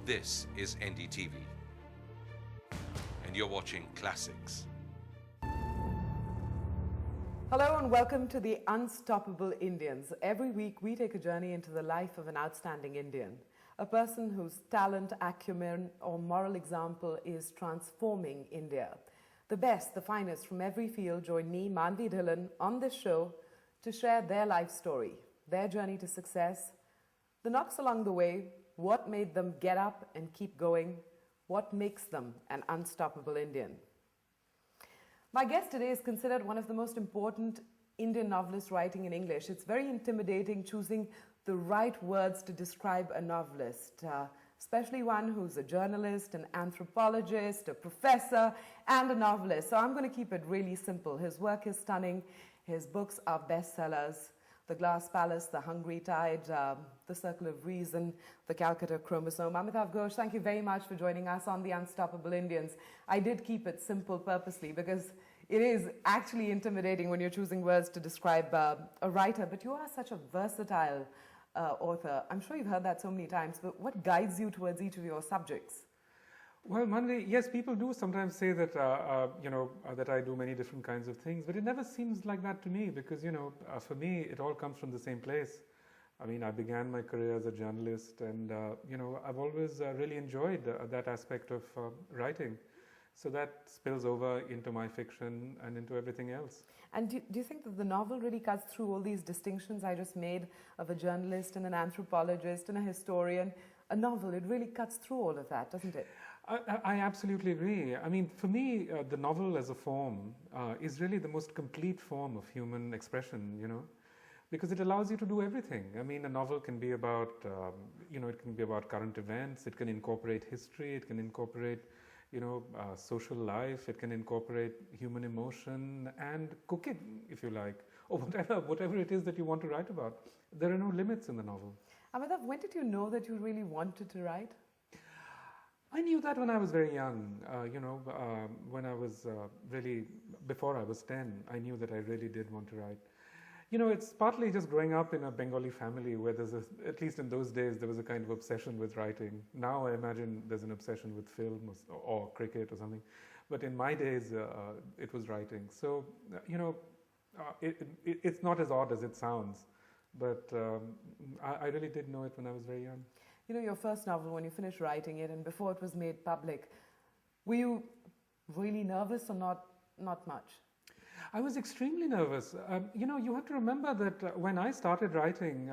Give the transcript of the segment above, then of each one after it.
This is NDTV, and you're watching Classics. Hello and welcome to the Unstoppable Indians. Every week we take a journey into the life of an outstanding Indian, a person whose talent, acumen or moral example is transforming India. The best, the finest from every field join me, Manvi Dhillon, on this show to share their life story, their journey to success, the knocks along the way, what made them get up and keep going, what makes them an unstoppable Indian. My guest today is considered one of the most important Indian novelists writing in English. It's very intimidating choosing the right words to describe a novelist, especially one who's a journalist, an anthropologist, a professor, and a novelist. So I'm going to keep it really simple. His work is stunning. His books are bestsellers. The Glass Palace, The Hungry Tide, The Circle of Reason, The Calcutta Chromosome. Amitava Ghosh, thank you very much for joining us on The Unstoppable Indians. I did keep it simple purposely because it is actually intimidating when you're choosing words to describe a writer, but you are such a versatile author. I'm sure you've heard that so many times, but what guides you towards each of your subjects? Well, Manvi, yes, people do sometimes say that, that I do many different kinds of things, but it never seems like that to me because, for me, it all comes from the same place. I mean, I began my career as a journalist and, I've always really enjoyed that aspect of writing. So that spills over into my fiction and into everything else. And do you think that the novel really cuts through all these distinctions I just made of a journalist and an anthropologist and a historian? A novel, it really cuts through all of that, doesn't it? I absolutely agree. I mean, for me, the novel as a form is really the most complete form of human expression, because it allows you to do everything. I mean, a novel can be about, it can be about current events, it can incorporate history, it can incorporate, social life, it can incorporate human emotion and cooking, if you like, or whatever it is that you want to write about. There are no limits in the novel. Amitav, when did you know that you really wanted to write? I knew that when I was very young, when I was before I was 10, I knew that I really did want to write. It's partly just growing up in a Bengali family where at least in those days, there was a kind of obsession with writing. Now I imagine there's an obsession with film or cricket or something. But in my days, it was writing. So, it's not as odd as it sounds. But I really did know it when I was very young. Your first novel, when you finished writing it and before it was made public, were you really nervous or not much? I was extremely nervous. You have to remember that when I started writing,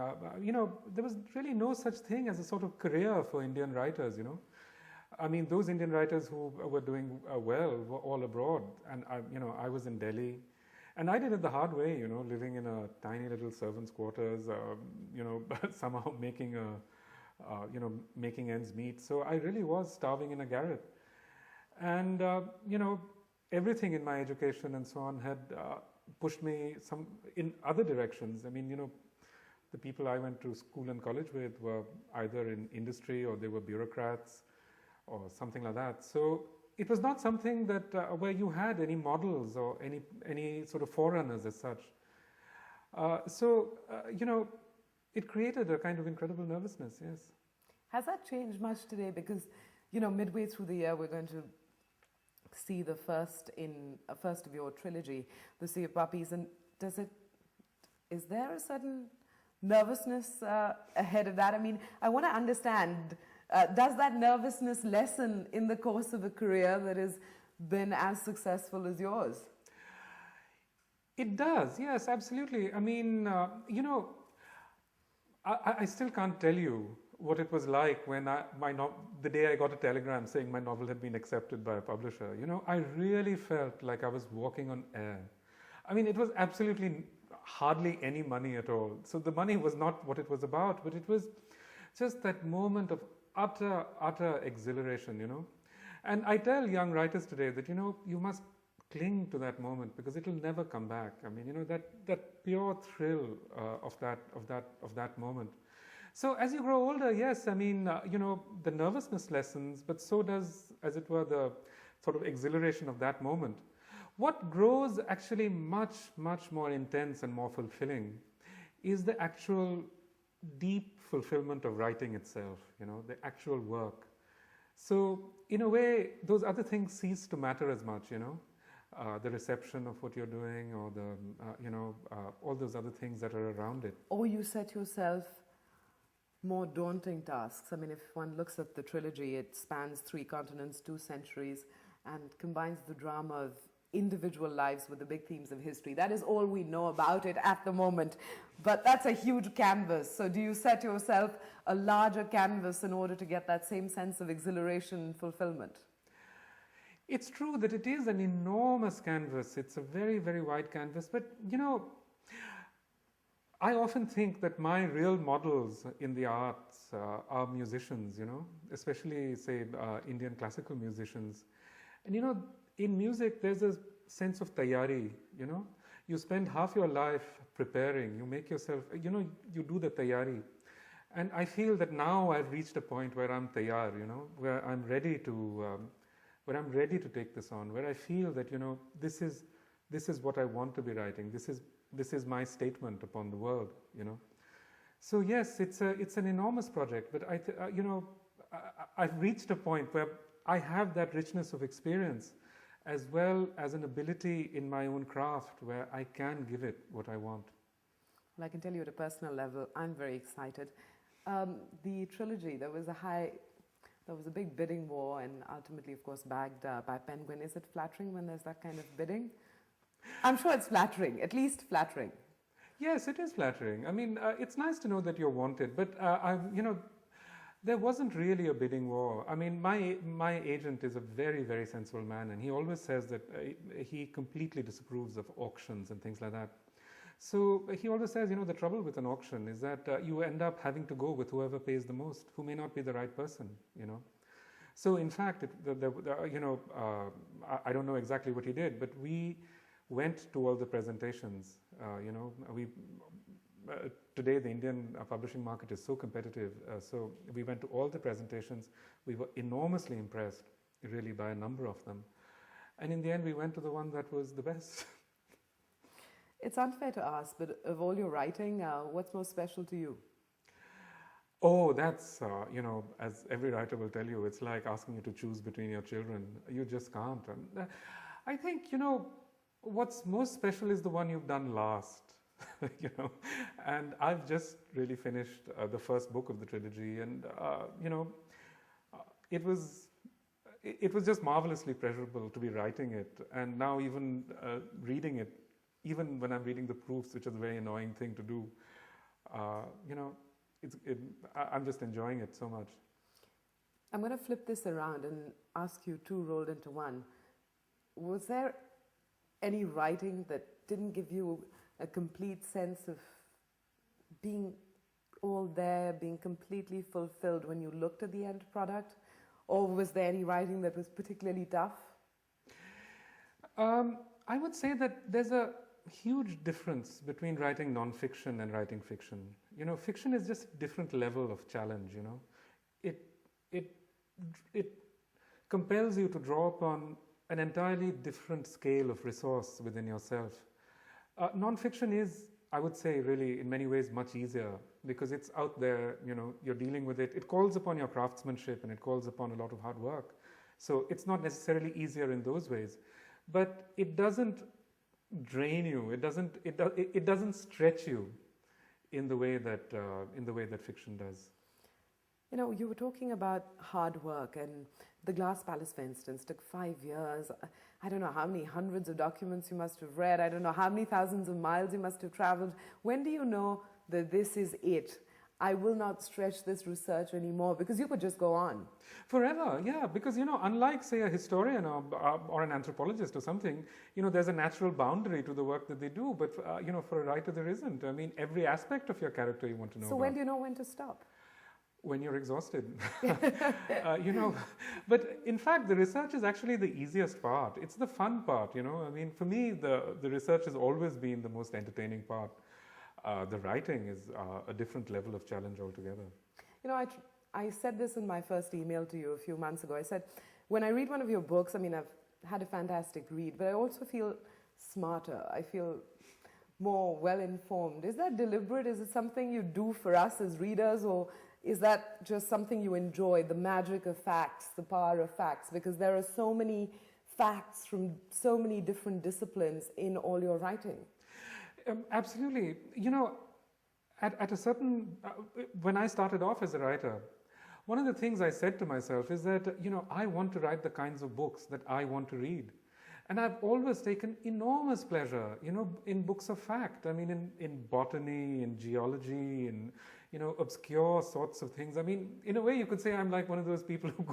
there was really no such thing as a sort of career for Indian writers, I mean, those Indian writers who were doing well were all abroad. And, I was in Delhi. And I did it the hard way, living in a tiny little servants' quarters, somehow making making ends meet. So I really was starving in a garret. And, everything in my education and so on had pushed me in other directions. I mean, the people I went to school and college with were either in industry or they were bureaucrats or something like that. So it was not something that where you had any models or any sort of forerunners as such. It created a kind of incredible nervousness, yes. Has that changed much today? Because, midway through the year, we're going to see the first of your trilogy, The Sea of Poppies. And is there a certain nervousness ahead of that? I mean, I want to understand, does that nervousness lessen in the course of a career that has been as successful as yours? It does, yes, absolutely. I mean, I still can't tell you what it was like when the day I got a telegram saying my novel had been accepted by a publisher. I really felt like I was walking on air. I mean, it was absolutely hardly any money at all. So the money was not what it was about, but it was just that moment of utter exhilaration, And I tell young writers today that, you must cling to that moment because it will never come back. I mean, that pure thrill of that moment. So as you grow older, yes, I mean, the nervousness lessens, but so does, as it were, the sort of exhilaration of that moment. What grows actually much, much more intense and more fulfilling is the actual deep fulfillment of writing itself, the actual work. So in a way, those other things cease to matter as much, the reception of what you're doing, or all those other things that are around it. Or you set yourself more daunting tasks. I mean, if one looks at the trilogy, it spans 3 continents, 2 centuries, and combines the drama of individual lives with the big themes of history. That is all we know about it at the moment. But that's a huge canvas. So do you set yourself a larger canvas in order to get that same sense of exhilaration and fulfillment? It's true that it is an enormous canvas. It's a very, very wide canvas. But, I often think that my real models in the arts are musicians, especially, say, Indian classical musicians. And, in music, there's a sense of tayari, You spend half your life preparing. You make yourself, you do the tayari. And I feel that now I've reached a point where I'm tayar, where I'm ready to take this on, where I feel that, this is what I want to be writing. This is my statement upon the world, So yes, it's an enormous project, but I've reached a point where I have that richness of experience, as well as an ability in my own craft where I can give it what I want. Well, I can tell you at a personal level, I'm very excited. The trilogy, there was a big bidding war, and ultimately, of course, bagged by Penguin. Is it flattering when there's that kind of bidding? I'm sure it's flattering, at least flattering. Yes, it is flattering. I mean, it's nice to know that you're wanted, but there wasn't really a bidding war. I mean, my agent is a very, very sensible man, and he always says that he completely disapproves of auctions and things like that. So he always says, the trouble with an auction is that you end up having to go with whoever pays the most, who may not be the right person, So in fact, I don't know exactly what he did, but we went to all the presentations. Today the Indian publishing market is so competitive, so we went to all the presentations. We were enormously impressed, really, by a number of them. And in the end, we went to the one that was the best. It's unfair to ask, but of all your writing, what's most special to you? Oh, that's, as every writer will tell you, it's like asking you to choose between your children. You just can't. And I think, what's most special is the one you've done last. And I've just really finished the first book of the trilogy, and it was just marvelously pleasurable to be writing it, and now even reading it, even when I'm reading the proofs, which is a very annoying thing to do, I'm just enjoying it so much. I'm going to flip this around and ask you 2 rolled into one. Was there any writing that didn't give you a complete sense of being all there, being completely fulfilled when you looked at the end product? Or was there any writing that was particularly tough? I would say that there's a huge difference between writing nonfiction and writing fiction. Fiction is just a different level of challenge, It compels you to draw upon an entirely different scale of resource within yourself. Nonfiction is, I would say, really, in many ways, much easier because it's out there, you're dealing with it. It calls upon your craftsmanship and it calls upon a lot of hard work. So it's not necessarily easier in those ways, but it doesn't drain you. It doesn't stretch you in the way that fiction does. You were talking about hard work, and The Glass Palace, for instance, took 5 years. I don't know how many hundreds of documents you must have read. I don't know how many thousands of miles you must have traveled. When do you know that this is it? I will not stretch this research anymore, because you could just go on. Forever, yeah, because, unlike, say, a historian or an anthropologist or something, there's a natural boundary to the work that they do, but, for a writer there isn't. I mean, every aspect of your character you want to know So about. When do you know when to stop? When you're exhausted. But in fact, the research is actually the easiest part. It's the fun part, I mean, for me, the research has always been the most entertaining part. The writing is a different level of challenge altogether. I said this in my first email to you a few months ago. I said, when I read one of your books, I mean, I've had a fantastic read, but I also feel smarter. I feel more well-informed. Is that deliberate? Is it something you do for us as readers, or is that just something you enjoy, the magic of facts, the power of facts? Because there are so many facts from so many different disciplines in all your writing. Absolutely. You know, at a certain, when I started off as a writer, one of the things I said to myself is that, you know, I want to write the kinds of books that I want to read. And I've always taken enormous pleasure, you know, in books of fact. I mean, in botany, in geology, in, you know, obscure sorts of things. I mean, in a way, you could say I'm like one of those people who,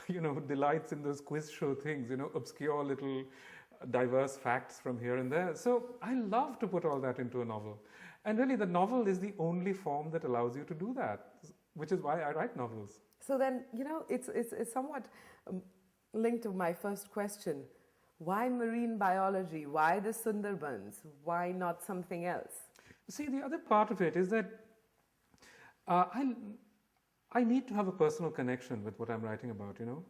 you know, who delights in those quiz show things, you know, obscure little diverse facts from here and there. So I love to put all that into a novel. And really, the novel is the only form that allows you to do that, which is why I write novels. So then, you know, it's somewhat linked to my first question. Why marine biology? Why the Sundarbans? Why not something else? See, the other part of it is that I need to have a personal connection with what I'm writing about, you know.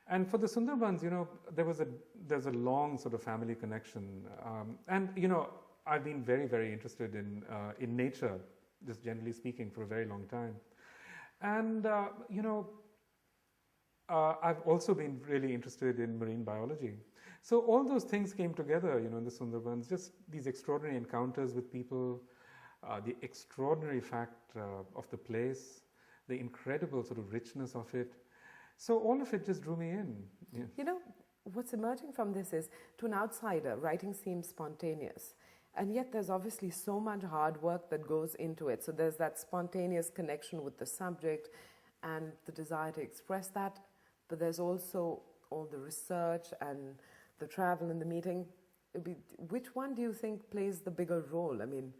And for the Sundarbans, you know, there's a long sort of family connection. And, you know, I've been very, very interested in nature, just generally speaking, for a very long time. And, you know, I've also been really interested in marine biology. So all those things came together, you know, in the Sundarbans, just these extraordinary encounters with people, the extraordinary fact of the place, the incredible sort of richness of it. So all of it just drew me in. Yeah. You know, what's emerging from this is, to an outsider, writing seems spontaneous. And yet there's obviously so much hard work that goes into it. So there's that spontaneous connection with the subject and the desire to express that. But there's also all the research and the travel and the meeting. Which one do you think plays the bigger role? I mean,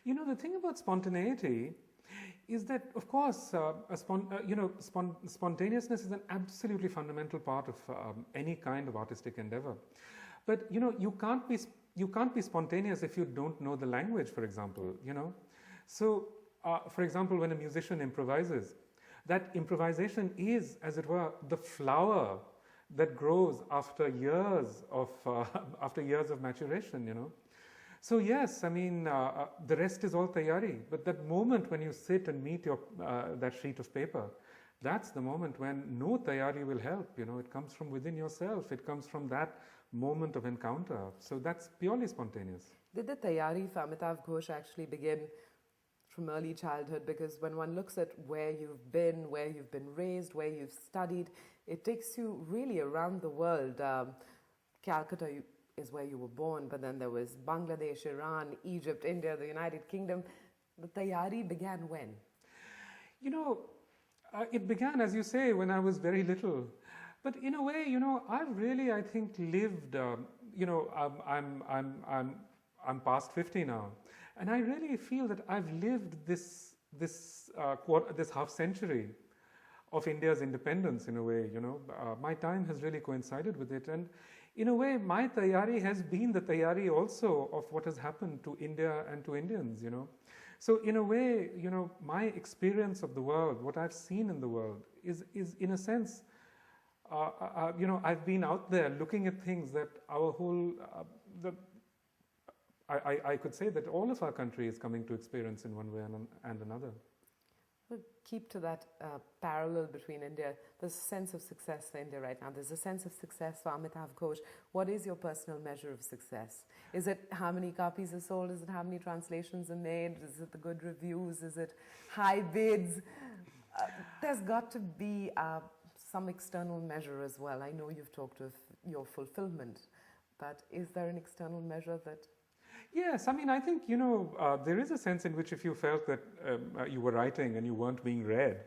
you know, the thing about spontaneity is that, of course, you know, spontaneousness is an absolutely fundamental part of any kind of artistic endeavor. But, you know, you can't be spontaneous if you don't know the language, for example, you know. So, for example, when a musician improvises, that improvisation is, as it were, the flower that grows after years of maturation, you know. So yes, I mean, the rest is all tayari. But that moment when you sit and meet your that sheet of paper, that's the moment when no tayari will help. You know, it comes from within yourself. It comes from that moment of encounter. So that's purely spontaneous. Did the tayari for Amitava Ghosh actually begin from early childhood? Because when one looks at where you've been raised, where you've studied, it takes you really around the world. Calcutta is where you were born, but then there was Bangladesh, Iran, Egypt, India, the United Kingdom. The tayari began when? You know, it began, as you say, when I was very little. But in a way, you know, I've really, I think, lived. You know, I'm past 50 now, and I really feel that I've lived this half century of India's independence. In a way, you know, my time has really coincided with it, and in a way, my tayari has been the tayari also of what has happened to India and to Indians. You know, so in a way, you know, my experience of the world, what I've seen in the world, is in a sense. You know, I've been out there looking at things that our whole, I could say that all of our country is coming to experience in one way and another. We'll keep to that parallel between India. There's a sense of success for India right now. There's a sense of success for Amitava Ghosh. What is your personal measure of success? Is it how many copies are sold? Is it how many translations are made? Is it the good reviews? Is it high bids? There's got to be some external measure as well. I know you've talked of your fulfillment, but is there an external measure that... Yes, I mean, I think, you know, there is a sense in which if you felt that you were writing and you weren't being read,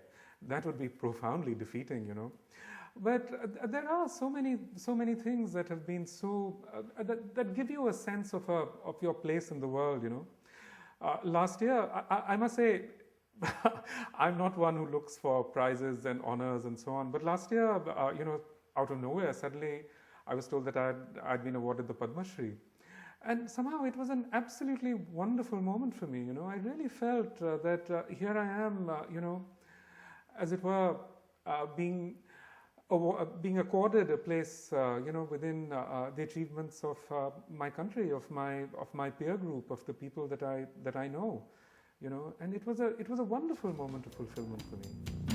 that would be profoundly defeating, you know. But there are so many things that have been so, that give you a sense of your place in the world, you know. Last year, I must say, I'm not one who looks for prizes and honors and so on. But last year, you know, out of nowhere, suddenly I was told that I'd been awarded the Padma Shri. And somehow it was an absolutely wonderful moment for me. You know, I really felt that here I am, you know, as it were, being accorded a place, you know, within the achievements of my country, of my peer group, of the people that I know. you know, and it was a wonderful moment of fulfillment for me.